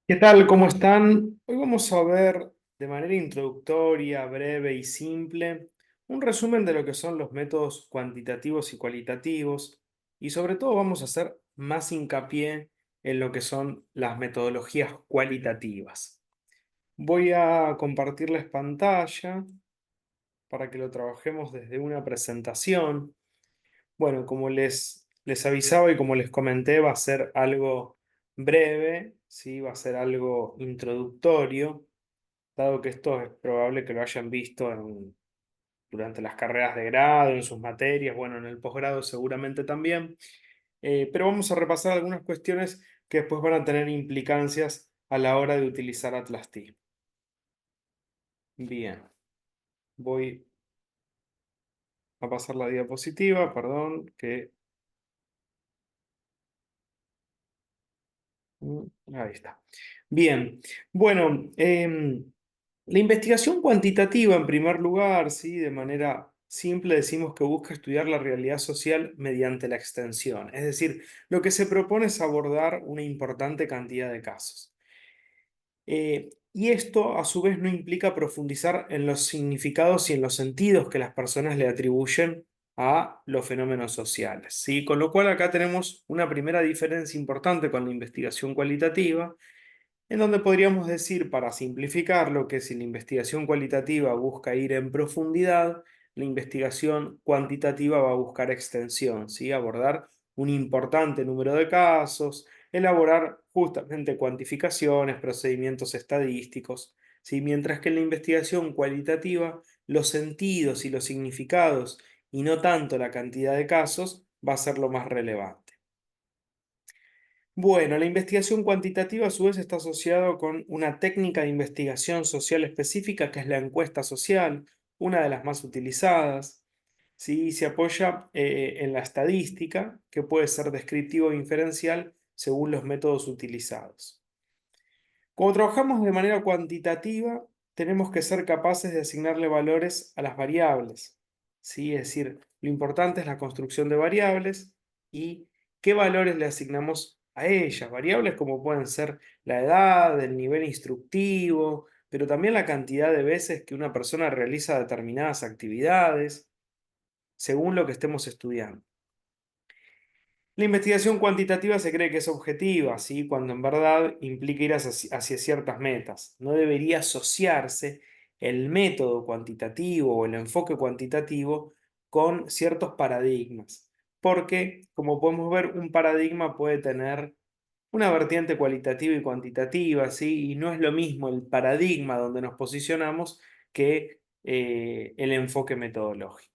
¿Qué tal? ¿Cómo están? Hoy vamos a ver de manera introductoria, breve y simple un resumen de lo que son los métodos cuantitativos y cualitativos y sobre todo vamos a hacer más hincapié en lo que son las metodologías cualitativas. Voy a compartirles pantalla para que lo trabajemos desde una presentación. Bueno, como les avisaba y como les comenté, va a ser algo breve, ¿sí? Va a ser algo introductorio, dado que esto es probable que lo hayan visto durante las carreras de grado, en sus materias, bueno, en el posgrado seguramente también. Pero vamos a repasar algunas cuestiones que después van a tener implicancias a la hora de utilizar Atlas T. Bien, voy a pasar la diapositiva, perdón, que ahí está. Bien, bueno, la investigación cuantitativa, en primer lugar, ¿sí? De manera simple decimos que busca estudiar la realidad social mediante la extensión. Es decir, lo que se propone es abordar una importante cantidad de casos. Y esto, a su vez, no implica profundizar en los significados y en los sentidos que las personas le atribuyen a los fenómenos sociales, ¿sí? Con lo cual acá tenemos una primera diferencia importante con la investigación cualitativa, en donde podríamos decir, para simplificarlo, que si la investigación cualitativa busca ir en profundidad, la investigación cuantitativa va a buscar extensión, ¿sí? Abordar un importante número de casos, elaborar justamente cuantificaciones, procedimientos estadísticos, ¿sí? Mientras que en la investigación cualitativa, los sentidos y los significados, y no tanto la cantidad de casos, va a ser lo más relevante. Bueno, la investigación cuantitativa a su vez está asociado con una técnica de investigación social específica que es la encuesta social, una de las más utilizadas. ¿Sí? Se apoya en la estadística, que puede ser descriptiva o inferencial según los métodos utilizados. Cuando trabajamos de manera cuantitativa, tenemos que ser capaces de asignarle valores a las variables, ¿sí? Es decir, lo importante es la construcción de variables y qué valores le asignamos a ellas. Variables como pueden ser la edad, el nivel instructivo, pero también la cantidad de veces que una persona realiza determinadas actividades, según lo que estemos estudiando. La investigación cuantitativa se cree que es objetiva, ¿sí? Cuando en verdad implica ir hacia ciertas metas. No debería asociarse el método cuantitativo o el enfoque cuantitativo con ciertos paradigmas, porque, como podemos ver, un paradigma puede tener una vertiente cualitativa y cuantitativa, ¿sí? Y no es lo mismo el paradigma donde nos posicionamos que el enfoque metodológico.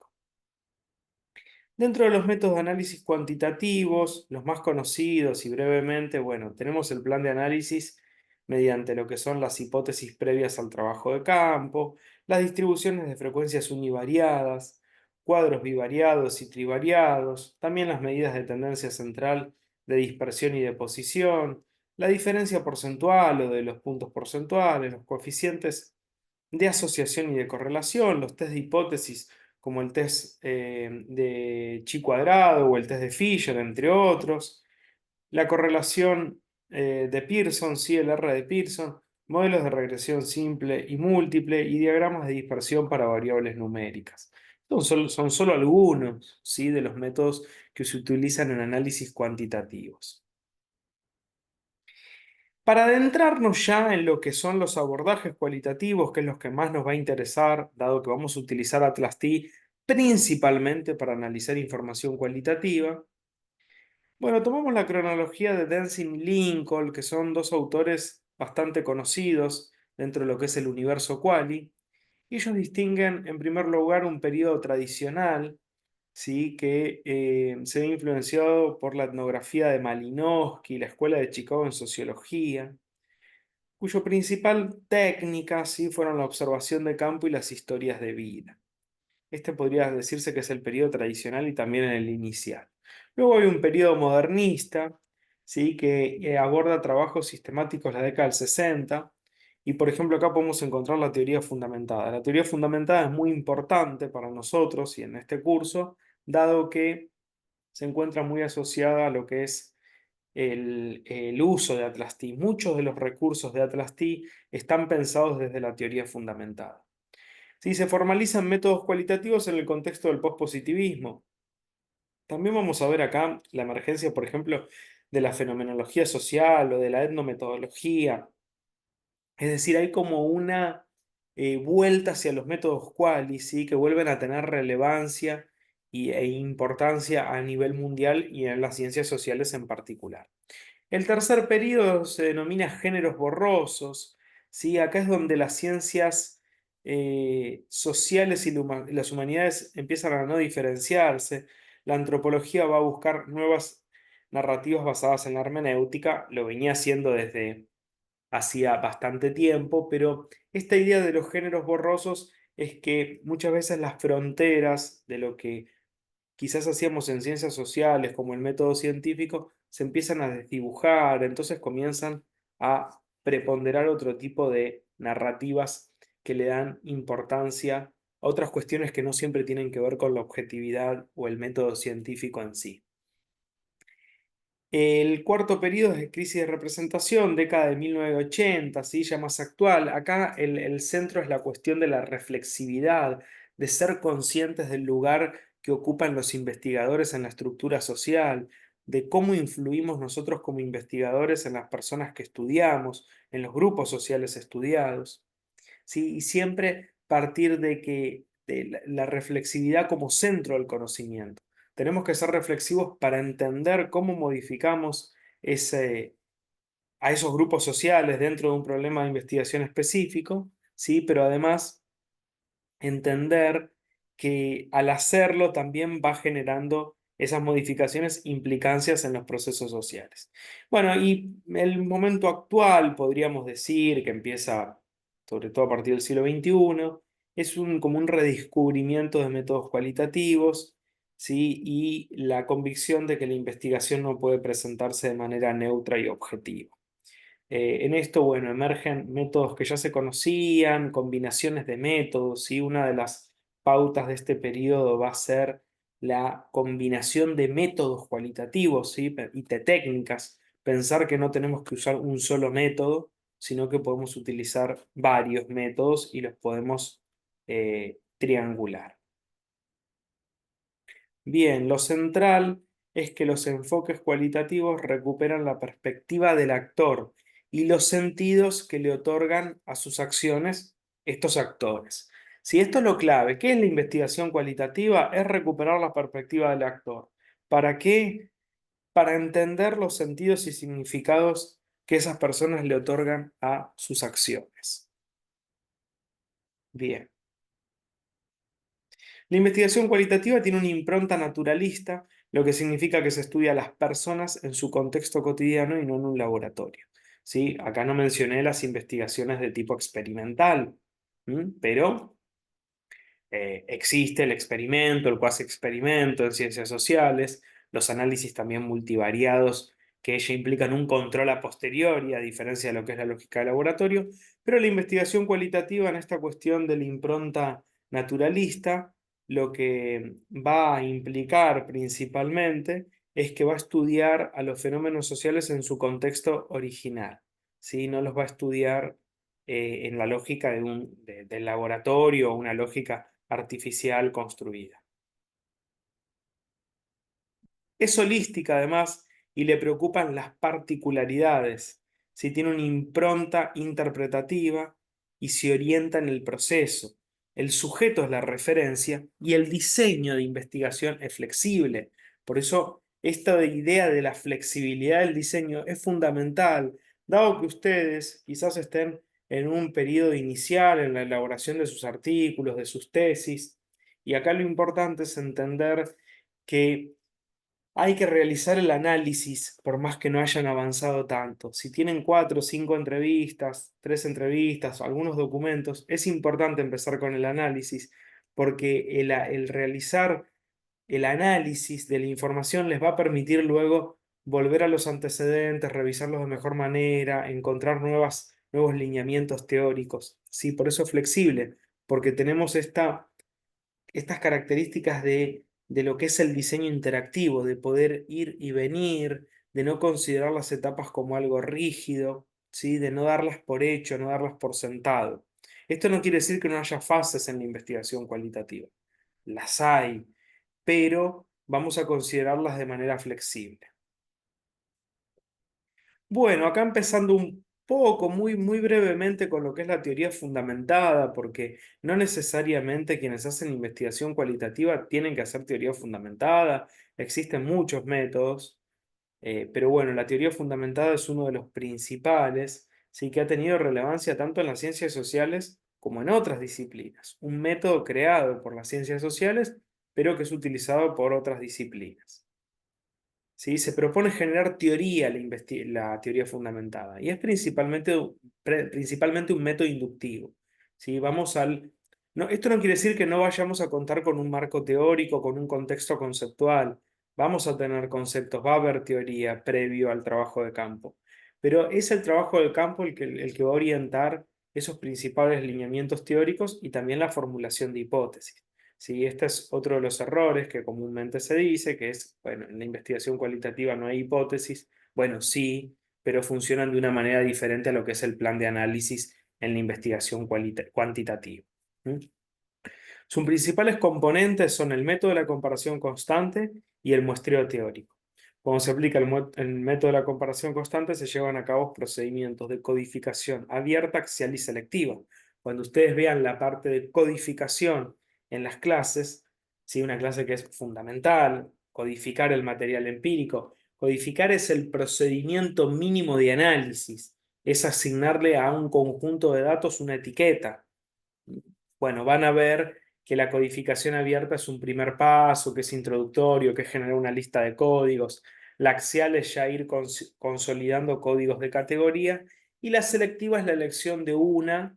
Dentro de los métodos de análisis cuantitativos, los más conocidos y brevemente, bueno, tenemos el plan de análisis mediante lo que son las hipótesis previas al trabajo de campo, las distribuciones de frecuencias univariadas, cuadros bivariados y trivariados, también las medidas de tendencia central de dispersión y de posición, la diferencia porcentual o de los puntos porcentuales, los coeficientes de asociación y de correlación, los test de hipótesis como el test de chi cuadrado o el test de Fisher, entre otros, la correlación de Pearson, CLR de Pearson, modelos de regresión simple y múltiple y diagramas de dispersión para variables numéricas. Son solo algunos, ¿sí? De los métodos que se utilizan en análisis cuantitativos. Para adentrarnos ya en lo que son los abordajes cualitativos, que es lo que más nos va a interesar, dado que vamos a utilizar Atlas T principalmente para analizar información cualitativa, bueno, tomamos la cronología de Denzin y Lincoln, que son dos autores bastante conocidos dentro de lo que es el universo quali, y ellos distinguen en primer lugar un periodo tradicional, ¿sí? Que se ve influenciado por la etnografía de Malinowski, la Escuela de Chicago en Sociología, cuyo principal técnica sí fueron la observación de campo y las historias de vida. Este podría decirse que es el periodo tradicional y también el inicial. Luego hay un periodo modernista, ¿sí? Que aborda trabajos sistemáticos de la década del 60. Y por ejemplo acá podemos encontrar la teoría fundamentada. La teoría fundamentada es muy importante para nosotros y en este curso, dado que se encuentra muy asociada a lo que es el uso de Atlas-T. Muchos de los recursos de Atlas-T están pensados desde la teoría fundamentada. Sí, se formalizan métodos cualitativos en el contexto del pospositivismo. También vamos a ver acá la emergencia, por ejemplo, de la fenomenología social o de la etnometodología. Es decir, hay como una vuelta hacia los métodos quali, ¿sí? Que vuelven a tener relevancia e importancia a nivel mundial y en las ciencias sociales en particular. El tercer periodo se denomina géneros borrosos, ¿sí? Acá es donde las ciencias sociales y las humanidades empiezan a no diferenciarse. La antropología va a buscar nuevas narrativas basadas en la hermenéutica, lo venía haciendo desde hacía bastante tiempo, pero esta idea de los géneros borrosos es que muchas veces las fronteras de lo que quizás hacíamos en ciencias sociales, como el método científico, se empiezan a desdibujar, entonces comienzan a preponderar otro tipo de narrativas que le dan importancia a otras cuestiones que no siempre tienen que ver con la objetividad o el método científico en sí. El cuarto periodo es de crisis de representación, década de 1980, ¿sí? Ya más actual. Acá el centro es la cuestión de la reflexividad, de ser conscientes del lugar que ocupan los investigadores en la estructura social, de cómo influimos nosotros como investigadores en las personas que estudiamos, en los grupos sociales estudiados. ¿Sí? Y siempre partir de que de la reflexividad como centro del conocimiento. Tenemos que ser reflexivos para entender cómo modificamos a esos grupos sociales dentro de un problema de investigación específico, ¿sí? Pero además entender que al hacerlo también va generando esas modificaciones, implicancias en los procesos sociales. Bueno, y el momento actual, podríamos decir, que empieza sobre todo a partir del siglo XXI, es como un redescubrimiento de métodos cualitativos, ¿sí? Y la convicción de que la investigación no puede presentarse de manera neutra y objetiva. En esto, bueno, emergen métodos que ya se conocían, combinaciones de métodos, y una de las pautas de este periodo va a ser la combinación de métodos cualitativos, ¿sí? Y de técnicas. Pensar que no tenemos que usar un solo método, sino que podemos utilizar varios métodos y los podemos triangular. Bien, lo central es que los enfoques cualitativos recuperan la perspectiva del actor y los sentidos que le otorgan a sus acciones estos actores. Si esto es lo clave, ¿qué es la investigación cualitativa? Es recuperar la perspectiva del actor. ¿Para qué? Para entender los sentidos y significados que esas personas le otorgan a sus acciones. Bien. La investigación cualitativa tiene una impronta naturalista, lo que significa que se estudia a las personas en su contexto cotidiano y no en un laboratorio. ¿Sí? Acá no mencioné las investigaciones de tipo experimental, pero existe el experimento, el cuasi experimento en ciencias sociales, los análisis también multivariados que ya implican un control a posteriori, a diferencia de lo que es la lógica de laboratorio, pero la investigación cualitativa en esta cuestión de la impronta naturalista, lo que va a implicar principalmente es que va a estudiar a los fenómenos sociales en su contexto original, ¿sí? No los va a estudiar en la lógica del laboratorio o una lógica artificial construida. Es holística además y le preocupan las particularidades, si tiene una impronta interpretativa y se orienta en el proceso. El sujeto es la referencia y el diseño de investigación es flexible. Por eso esta idea de la flexibilidad del diseño es fundamental, dado que ustedes quizás estén en un periodo inicial en la elaboración de sus artículos, de sus tesis, y acá lo importante es entender que hay que realizar el análisis, por más que no hayan avanzado tanto. Si tienen 4 o 5 entrevistas, 3 entrevistas, algunos documentos, es importante empezar con el análisis, porque el realizar el análisis de la información les va a permitir luego volver a los antecedentes, revisarlos de mejor manera, encontrar nuevos lineamientos teóricos. Sí, por eso es flexible, porque tenemos estas características de lo que es el diseño interactivo, de poder ir y venir, de no considerar las etapas como algo rígido, ¿sí? De no darlas por hecho, no darlas por sentado. Esto no quiere decir que no haya fases en la investigación cualitativa. Las hay, pero vamos a considerarlas de manera flexible. Bueno, acá empezando un poco, muy brevemente con lo que es la teoría fundamentada, porque no necesariamente quienes hacen investigación cualitativa tienen que hacer teoría fundamentada, existen muchos métodos, pero bueno, la teoría fundamentada es uno de los principales, sí que ha tenido relevancia tanto en las ciencias sociales como en otras disciplinas. Un método creado por las ciencias sociales, pero que es utilizado por otras disciplinas. ¿Sí? Se propone generar teoría, la teoría fundamentada, y es principalmente un método inductivo. ¿Sí? No, esto no quiere decir que no vayamos a contar con un marco teórico, con un contexto conceptual. Vamos a tener conceptos, va a haber teoría previo al trabajo de campo, pero es el trabajo de campo el que va a orientar esos principales lineamientos teóricos y también la formulación de hipótesis. Sí, este es otro de los errores que comúnmente se dice, que es, bueno, en la investigación cualitativa no hay hipótesis. Bueno, sí, pero funcionan de una manera diferente a lo que es el plan de análisis en la investigación cuantitativa. ¿Mm? Sus principales componentes son el método de la comparación constante y el muestreo teórico. Cuando se aplica el método de la comparación constante, se llevan a cabo procedimientos de codificación abierta, axial y selectiva. Cuando ustedes vean la parte de codificación en las clases, ¿sí? Una clase que es fundamental, codificar el material empírico. Codificar es el procedimiento mínimo de análisis, es asignarle a un conjunto de datos una etiqueta. Bueno, van a ver que la codificación abierta es un primer paso, que es introductorio, que es generar una lista de códigos. La axial es ya ir consolidando códigos de categoría y la selectiva es la elección de una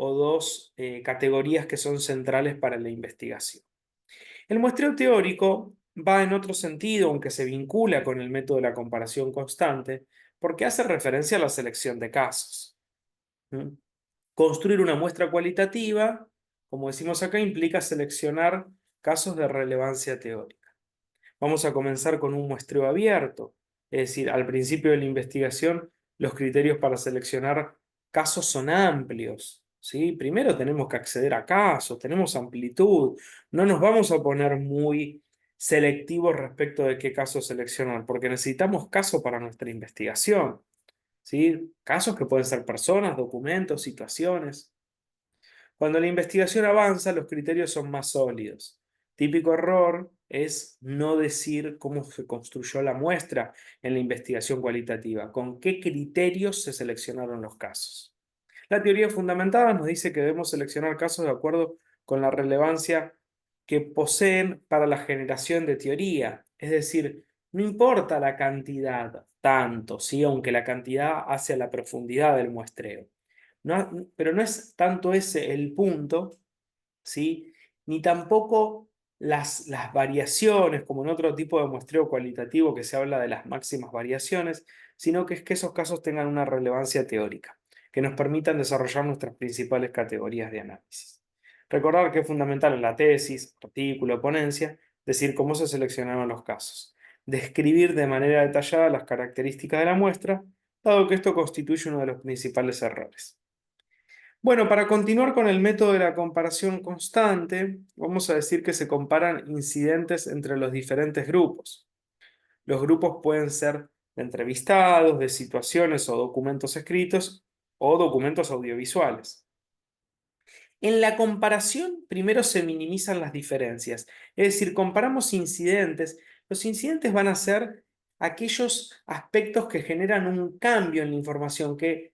o dos categorías que son centrales para la investigación. El muestreo teórico va en otro sentido, aunque se vincula con el método de la comparación constante, porque hace referencia a la selección de casos. ¿Mm? Construir una muestra cualitativa, como decimos acá, implica seleccionar casos de relevancia teórica. Vamos a comenzar con un muestreo abierto, es decir, al principio de la investigación, los criterios para seleccionar casos son amplios. ¿Sí? Primero tenemos que acceder a casos, tenemos amplitud, no nos vamos a poner muy selectivos respecto de qué casos seleccionar, porque necesitamos casos para nuestra investigación. ¿Sí? Casos que pueden ser personas, documentos, situaciones. Cuando la investigación avanza, los criterios son más sólidos. Típico error es no decir cómo se construyó la muestra en la investigación cualitativa, con qué criterios se seleccionaron los casos. La teoría fundamentada nos dice que debemos seleccionar casos de acuerdo con la relevancia que poseen para la generación de teoría. Es decir, no importa la cantidad tanto, ¿sí? Aunque la cantidad hace a la profundidad del muestreo. Pero no es tanto ese el punto, ¿sí? Ni tampoco las variaciones, como en otro tipo de muestreo cualitativo que se habla de las máximas variaciones, sino que es que esos casos tengan una relevancia teórica, que nos permitan desarrollar nuestras principales categorías de análisis. Recordar que es fundamental en la tesis, artículo, o ponencia, decir cómo se seleccionaron los casos, describir de manera detallada las características de la muestra, dado que esto constituye uno de los principales errores. Bueno, para continuar con el método de la comparación constante, vamos a decir que se comparan incidentes entre los diferentes grupos. Los grupos pueden ser de entrevistados, de situaciones o documentos escritos o documentos audiovisuales. En la comparación, primero se minimizan las diferencias, es decir, comparamos incidentes. Los incidentes van a ser aquellos aspectos que generan un cambio en la información, que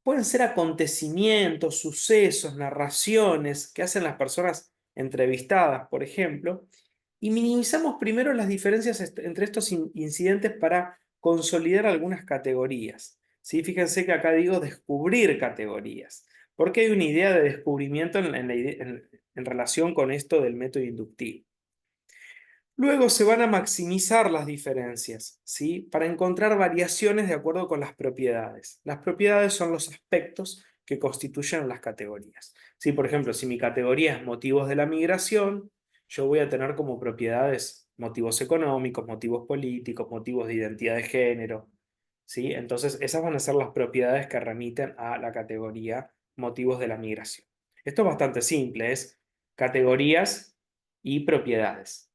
pueden ser acontecimientos, sucesos, narraciones que hacen las personas entrevistadas, por ejemplo, y minimizamos primero las diferencias entre estos incidentes para consolidar algunas categorías. ¿Sí? Fíjense que acá digo descubrir categorías, porque hay una idea de descubrimiento en relación con esto del método inductivo. Luego se van a maximizar las diferencias, ¿sí? Para encontrar variaciones de acuerdo con las propiedades. Las propiedades son los aspectos que constituyen las categorías. ¿Sí? Por ejemplo, si mi categoría es motivos de la migración, yo voy a tener como propiedades motivos económicos, motivos políticos, motivos de identidad de género, ¿sí? Entonces, esas van a ser las propiedades que remiten a la categoría motivos de la migración. Esto es bastante simple, es categorías y propiedades.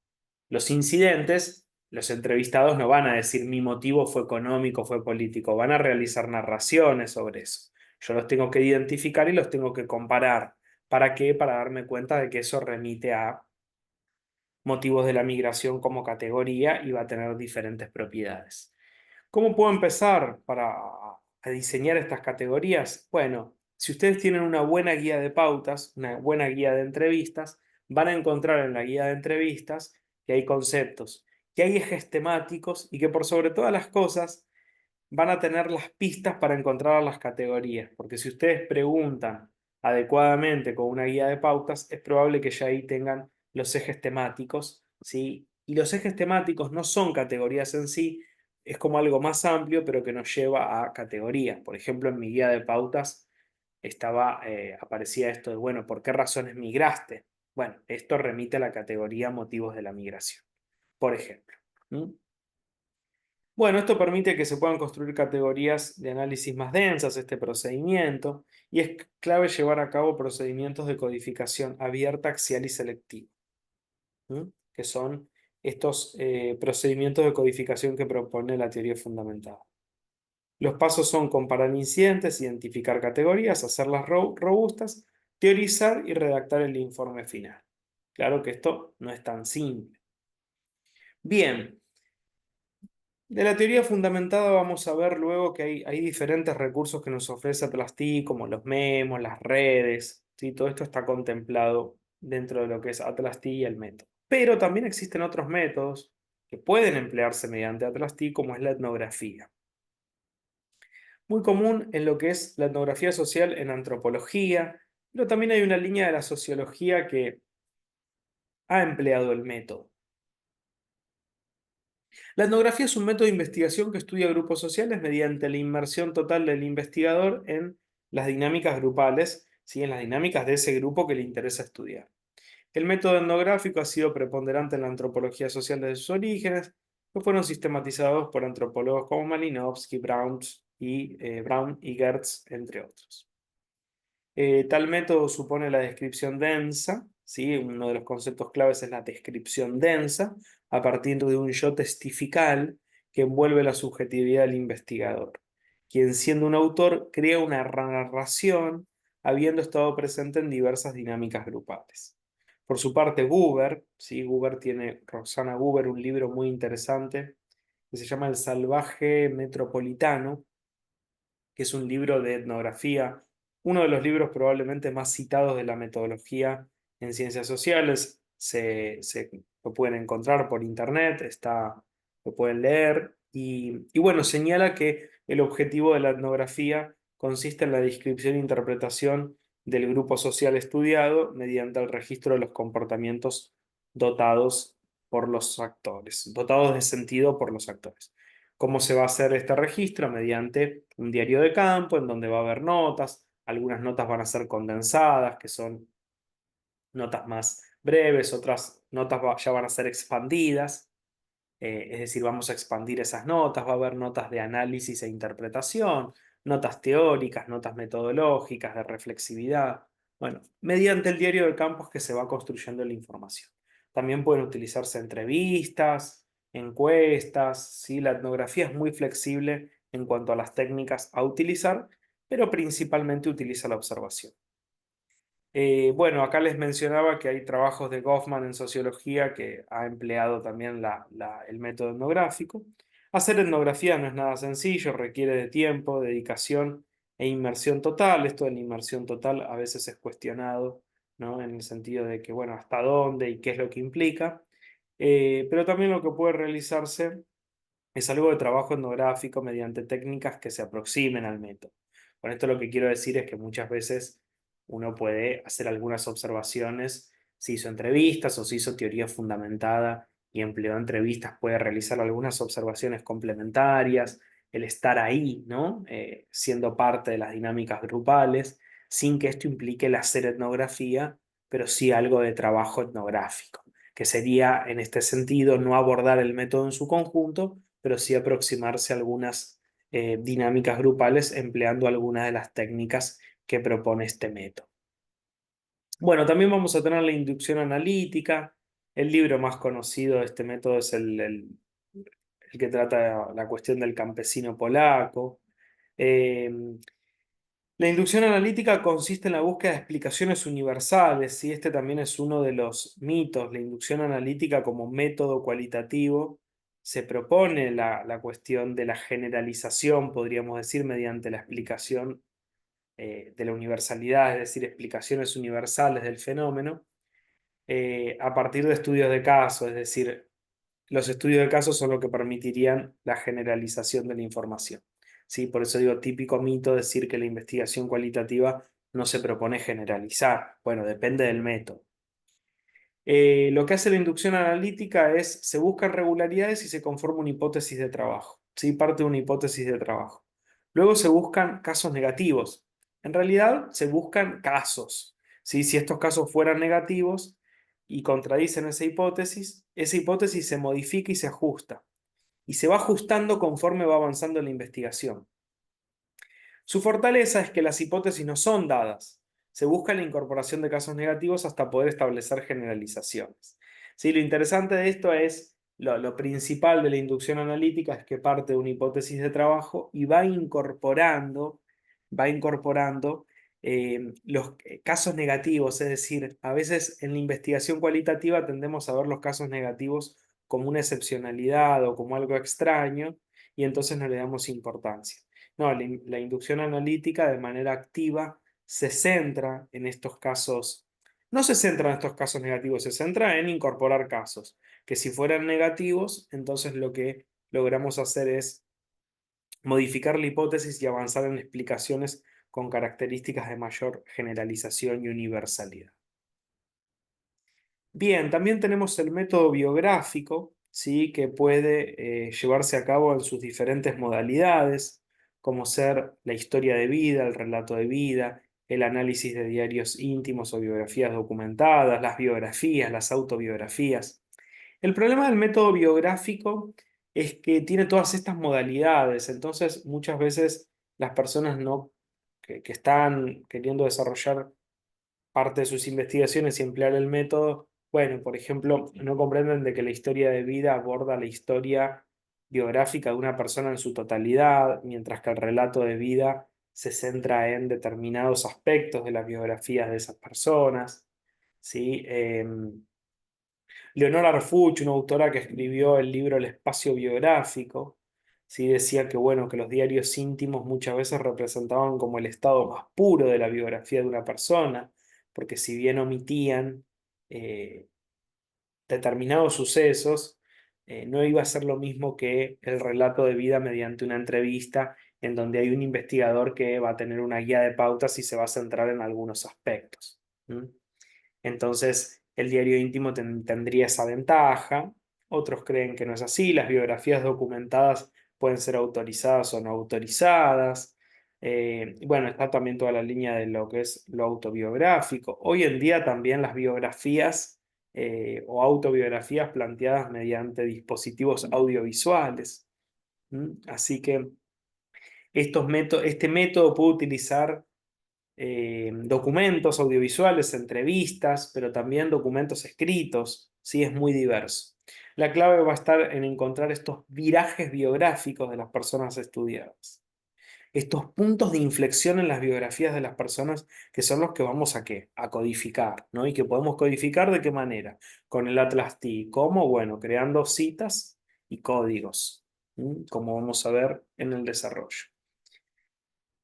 Los incidentes, los entrevistados no van a decir mi motivo fue económico, fue político, van a realizar narraciones sobre eso. Yo los tengo que identificar y los tengo que comparar. ¿Para qué? Para darme cuenta de que eso remite a motivos de la migración como categoría y va a tener diferentes propiedades. ¿Cómo puedo empezar a diseñar estas categorías? Bueno, si ustedes tienen una buena guía de pautas, una buena guía de entrevistas, van a encontrar en la guía de entrevistas que hay conceptos, que hay ejes temáticos y que por sobre todas las cosas van a tener las pistas para encontrar las categorías, porque si ustedes preguntan adecuadamente con una guía de pautas, es probable que ya ahí tengan los ejes temáticos, ¿sí? Y los ejes temáticos no son categorías en sí, es como algo más amplio, pero que nos lleva a categorías. Por ejemplo, en mi guía de pautas aparecía esto de, bueno, ¿por qué razones migraste? Bueno, esto remite a la categoría motivos de la migración, por ejemplo. ¿Mm? Bueno, esto permite que se puedan construir categorías de análisis más densas, este procedimiento, y es clave llevar a cabo procedimientos de codificación abierta, axial y selectiva, ¿m? Que son estos procedimientos de codificación que propone la teoría fundamental. Los pasos son comparar incidentes, identificar categorías, hacerlas robustas, teorizar y redactar el informe final. Claro que esto no es tan simple. Bien. De la teoría fundamentada vamos a ver luego que hay diferentes recursos que nos ofrece Atlas-T, como los memos, las redes, ¿sí? Todo esto está contemplado dentro de lo que es Atlas-T y el método. Pero también existen otros métodos que pueden emplearse mediante Atlas-T, como es la etnografía. Muy común en lo que es la etnografía social en antropología, pero también hay una línea de la sociología que ha empleado el método. La etnografía es un método de investigación que estudia grupos sociales mediante la inmersión total del investigador en las dinámicas grupales, ¿sí? En las dinámicas de ese grupo que le interesa estudiar. El método etnográfico ha sido preponderante en la antropología social desde sus orígenes, que fueron sistematizados por antropólogos como Malinowski, Brown y Gertz, entre otros. Tal método supone la descripción densa, ¿sí? Uno de los conceptos claves es la descripción densa, a partir de un yo testifical que envuelve la subjetividad del investigador, quien siendo un autor crea una narración habiendo estado presente en diversas dinámicas grupales. Por su parte, Guber, ¿sí? Roxana Guber, un libro muy interesante que se llama El salvaje metropolitano, que es un libro de etnografía, uno de los libros probablemente más citados de la metodología en ciencias sociales. Lo pueden encontrar por internet, lo pueden leer y bueno, señala que el objetivo de la etnografía consiste en la descripción e interpretación del grupo social estudiado mediante el registro de los comportamientos dotados por los actores, dotados de sentido por los actores. ¿Cómo se va a hacer este registro? Mediante un diario de campo en donde va a haber notas. Algunas notas van a ser condensadas, que son notas más breves, otras notas ya van a ser expandidas, es decir, vamos a expandir esas notas, va a haber notas de análisis e interpretación, notas teóricas, notas metodológicas, de reflexividad. Bueno, mediante el diario de campo es que se va construyendo la información. También pueden utilizarse entrevistas, encuestas, ¿sí? La etnografía es muy flexible en cuanto a las técnicas a utilizar, pero principalmente utiliza la observación. Bueno, acá les mencionaba que hay trabajos de Goffman en sociología que ha empleado también el método etnográfico. Hacer etnografía no es nada sencillo, requiere de tiempo, dedicación e inmersión total. Esto de la inmersión total a veces es cuestionado, ¿no? En el sentido de que, bueno, hasta dónde y qué es lo que implica. Pero también lo que puede realizarse es algo de trabajo etnográfico mediante técnicas que se aproximen al método. Con esto lo que quiero decir es que muchas veces uno puede hacer algunas observaciones, si hizo entrevistas o si hizo teoría fundamentada y empleó entrevistas, puede realizar algunas observaciones complementarias, el estar ahí, ¿no? Siendo parte de las dinámicas grupales, sin que esto implique el hacer etnografía, pero sí algo de trabajo etnográfico. que sería en este sentido no abordar el método en su conjunto, pero sí aproximarse a algunas dinámicas grupales empleando algunas de las técnicas que propone este método. Bueno, también vamos a tener la inducción analítica. El libro más conocido de este método es el que trata la cuestión del campesino polaco. Eh, la inducción analítica consiste en la búsqueda de explicaciones universales, y este también es uno de los mitos. La inducción analítica como método cualitativo se propone la cuestión de la generalización, podríamos decir, mediante la explicación de la universalidad, es decir, explicaciones universales del fenómeno, a partir de estudios de caso, es decir, los estudios de casos son lo que permitirían la generalización de la información. ¿Sí? Por eso digo, típico mito decir que la investigación cualitativa no se propone generalizar. Bueno, depende del método. Lo que hace la inducción analítica es, se buscan regularidades y se conforma una hipótesis de trabajo. ¿Sí? Parte de una hipótesis de trabajo. Luego se buscan casos negativos. En realidad se buscan casos. ¿Sí? Si estos casos fueran negativos y contradicen esa hipótesis se modifica y se ajusta. Y se va ajustando conforme va avanzando la investigación. Su fortaleza es que las hipótesis no son dadas. Se busca la incorporación de casos negativos hasta poder establecer generalizaciones. Sí, lo interesante de esto es, lo principal de la inducción analítica es que parte de una hipótesis de trabajo y va incorporando los casos negativos. Es decir, a veces en la investigación cualitativa tendemos a ver los casos negativos como una excepcionalidad o como algo extraño, y entonces no le damos importancia. No, la inducción analítica de manera activa se centra en estos casos, no se centra en estos casos negativos, se centra en incorporar casos, que si fueran negativos, entonces lo que logramos hacer es modificar la hipótesis y avanzar en explicaciones con características de mayor generalización y universalidad. Bien, también tenemos el método biográfico, ¿sí? Que puede llevarse a cabo en sus diferentes modalidades, como ser la historia de vida, el relato de vida, el análisis de diarios íntimos o biografías documentadas, las biografías, las autobiografías. El problema del método biográfico es que tiene todas estas modalidades, entonces muchas veces las personas no, que están queriendo desarrollar parte de sus investigaciones y emplear el método, bueno, por ejemplo, no comprenden de que la historia de vida aborda la historia biográfica de una persona en su totalidad, mientras que el relato de vida se centra en determinados aspectos de las biografías de esas personas, ¿sí? Leonora Arfuch, una autora que escribió el libro El espacio biográfico, ¿sí? Decía que, bueno, que los diarios íntimos muchas veces representaban como el estado más puro de la biografía de una persona, porque si bien omitían eh, determinados sucesos, no iba a ser lo mismo que el relato de vida mediante una entrevista en donde hay un investigador que va a tener una guía de pautas y se va a centrar en algunos aspectos. ¿Mm? Entonces, el diario íntimo tendría esa ventaja. Otros creen que no es así. Las biografías documentadas pueden ser autorizadas o no autorizadas. Bueno, está también toda la línea de lo que es lo autobiográfico. Hoy en día también las biografías o autobiografías planteadas mediante dispositivos audiovisuales. Así que este método puede utilizar documentos audiovisuales, entrevistas, pero también documentos escritos, ¿sí? Es muy diverso. La clave va a estar en encontrar estos virajes biográficos de las personas estudiadas, estos puntos de inflexión en las biografías de las personas que son los que vamos a ¿qué? A codificar, ¿no? Y que podemos codificar ¿de qué manera? Con el Atlas TI. ¿Cómo? Bueno, creando citas y códigos, como vamos a ver en el desarrollo.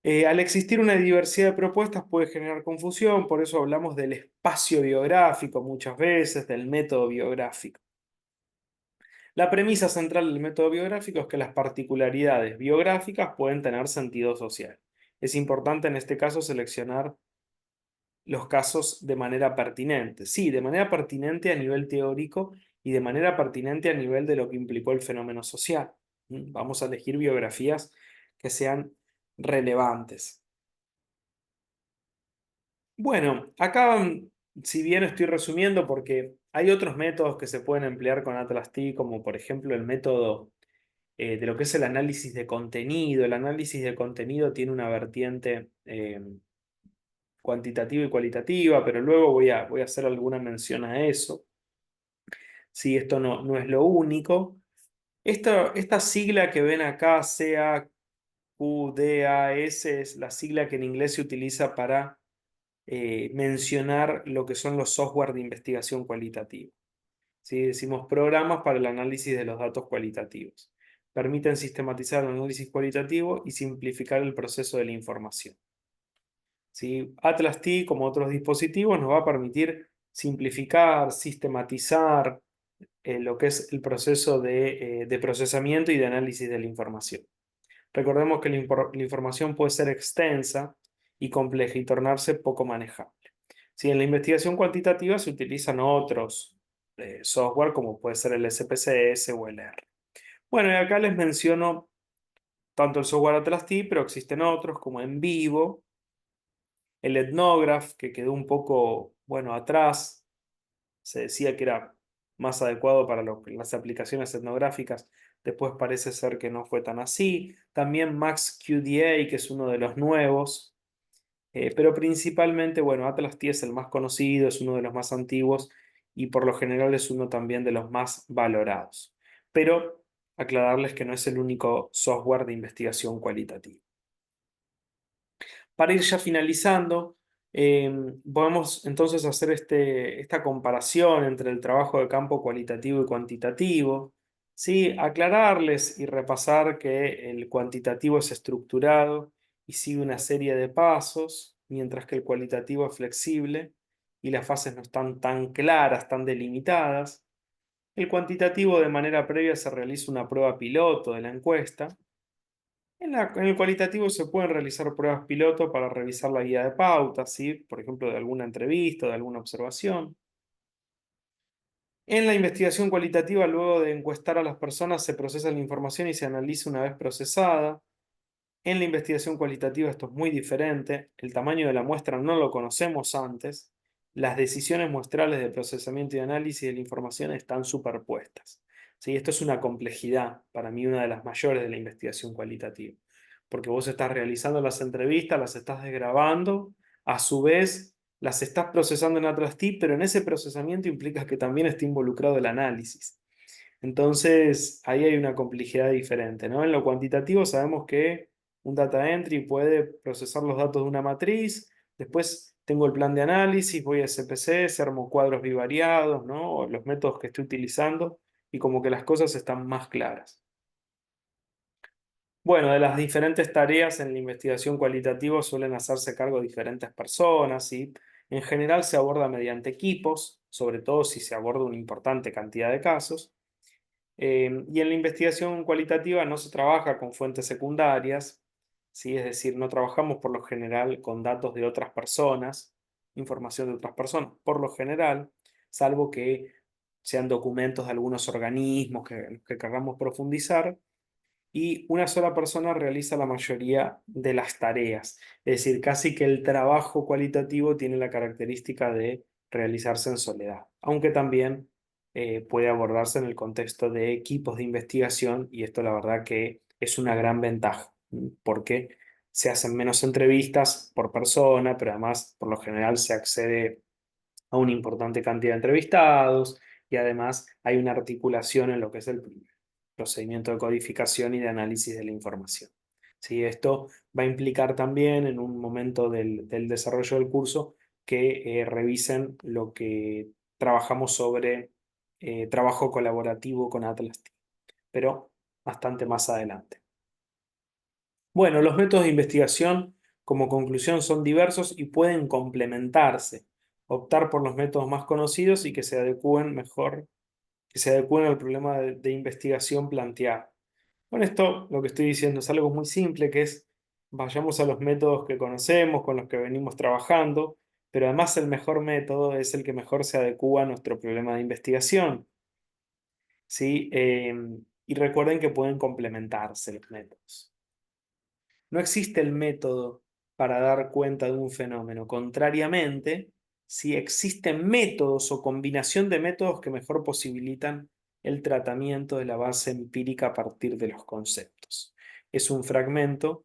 Al existir una diversidad de propuestas puede generar confusión, por eso hablamos del espacio biográfico muchas veces, del método biográfico. La premisa central del método biográfico es que las particularidades biográficas pueden tener sentido social. Es importante en este caso seleccionar los casos de manera pertinente. Sí, de manera pertinente a nivel teórico y de manera pertinente a nivel de lo que implicó el fenómeno social. Vamos a elegir biografías que sean relevantes. Bueno, acá, si bien estoy resumiendo porque Hay otros métodos que se pueden emplear con Atlas T, como por ejemplo el método de lo que es el análisis de contenido. El análisis de contenido tiene una vertiente cuantitativa y cualitativa, pero luego voy a hacer alguna mención a eso. Sí, esto no es lo único. Esta sigla que ven acá, CAQDAS, es la sigla que en inglés se utiliza para mencionar lo que son los software de investigación cualitativa. ¿Sí? Decimos programas para el análisis de los datos cualitativos. Permiten sistematizar el análisis cualitativo y simplificar el proceso de la información. ¿Sí? Atlas T, como otros dispositivos, nos va a permitir simplificar, sistematizar lo que es el proceso de procesamiento y de análisis de la información. Recordemos que la información puede ser extensa y compleja y tornarse poco manejable. Si en la investigación cuantitativa se utilizan otros software como puede ser el SPSS o el R. Bueno, y acá les menciono tanto el software Atlas T, pero existen otros como En Vivo, el Ethnograph, que quedó un poco, bueno, atrás. Se decía que era más adecuado para las aplicaciones etnográficas. Después parece ser que no fue tan así. También MaxQDA, que es uno de los nuevos. Pero principalmente, bueno, Atlas T es el más conocido, es uno de los más antiguos y por lo general es uno también de los más valorados. Pero aclararles que no es el único software de investigación cualitativa. Para ir ya finalizando, podemos entonces hacer esta comparación entre el trabajo de campo cualitativo y cuantitativo, ¿sí? Aclararles y repasar que el cuantitativo es estructurado y sigue una serie de pasos, mientras que el cualitativo es flexible y las fases no están tan claras, tan delimitadas. El cuantitativo de manera previa se realiza una prueba piloto de la encuesta. En el cualitativo se pueden realizar pruebas piloto para revisar la guía de pautas, ¿sí? Por ejemplo, de alguna entrevista, de alguna observación. En la investigación cualitativa, luego de encuestar a las personas, se procesa la información y se analiza una vez procesada. En la investigación cualitativa esto es muy diferente. El tamaño de la muestra no lo conocemos antes. Las decisiones muestrales de procesamiento y análisis de la información están superpuestas. ¿Sí? Esto es una complejidad, para mí una de las mayores de la investigación cualitativa. Porque vos estás realizando las entrevistas, las estás desgrabando, a su vez las estás procesando en Atlas T, pero en ese procesamiento implica que también esté involucrado el análisis. Entonces, ahí hay una complejidad diferente, ¿no? En lo cuantitativo sabemos que un data entry puede procesar los datos de una matriz, después tengo el plan de análisis, voy a SPC, se armo cuadros bivariados, ¿no? O los métodos que estoy utilizando y como que las cosas están más claras. Bueno, de las diferentes tareas en la investigación cualitativa suelen hacerse cargo diferentes personas, ¿sí? En general se aborda mediante equipos, sobre todo si se aborda una importante cantidad de casos. Y en la investigación cualitativa no se trabaja con fuentes secundarias, ¿sí? Es decir, no trabajamos por lo general con datos de otras personas, información de otras personas, por lo general, salvo que sean documentos de algunos organismos que queramos profundizar, y una sola persona realiza la mayoría de las tareas. Es decir, casi que el trabajo cualitativo tiene la característica de realizarse en soledad, aunque también puede abordarse en el contexto de equipos de investigación y esto la verdad que es una gran ventaja, porque se hacen menos entrevistas por persona, pero además por lo general se accede a una importante cantidad de entrevistados y además hay una articulación en lo que es el procedimiento de codificación y de análisis de la información. ¿Sí? Esto va a implicar también en un momento del desarrollo del curso que revisen lo que trabajamos sobre trabajo colaborativo con Atlas, pero bastante más adelante. Bueno, los métodos de investigación como conclusión son diversos y pueden complementarse. Optar por los métodos más conocidos y que se adecúen mejor, que se adecúen al problema de investigación planteado. Con esto lo que estoy diciendo es algo muy simple, que es vayamos a los métodos que conocemos, con los que venimos trabajando, pero además el mejor método es el que mejor se adecúa a nuestro problema de investigación, ¿sí? Y recuerden que pueden complementarse los métodos. No existe el método para dar cuenta de un fenómeno. Contrariamente, si existen métodos o combinación de métodos que mejor posibilitan el tratamiento de la base empírica a partir de los conceptos. Es un fragmento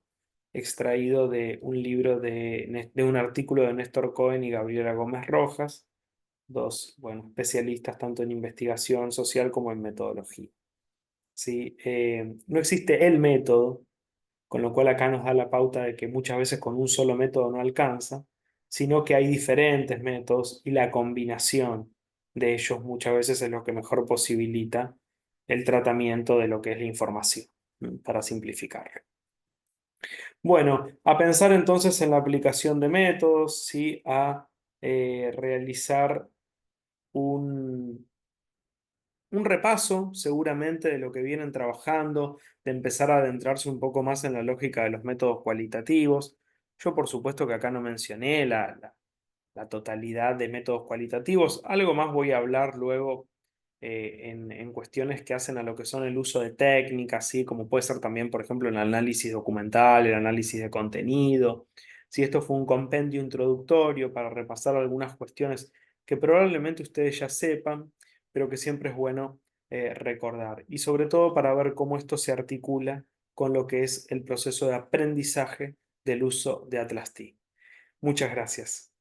extraído de un libro de un artículo de Néstor Cohen y Gabriela Gómez Rojas, dos, bueno, especialistas tanto en investigación social como en metodología. ¿Sí? No existe el método, con lo cual acá nos da la pauta de que muchas veces con un solo método no alcanza, sino que hay diferentes métodos y la combinación de ellos muchas veces es lo que mejor posibilita el tratamiento de lo que es la información, para simplificarlo. Bueno, a pensar entonces en la aplicación de métodos, ¿sí? A realizar un, un repaso seguramente de lo que vienen trabajando, de empezar a adentrarse un poco más en la lógica de los métodos cualitativos. Yo por supuesto que acá no mencioné la totalidad de métodos cualitativos. Algo más voy a hablar luego en cuestiones que hacen a lo que son el uso de técnicas, ¿sí? Como puede ser también, por ejemplo, el análisis documental, el análisis de contenido. Si esto fue un compendio introductorio para repasar algunas cuestiones que probablemente ustedes ya sepan, pero que siempre es bueno recordar. Y sobre todo para ver cómo esto se articula con lo que es el proceso de aprendizaje del uso de Atlas T. Muchas gracias.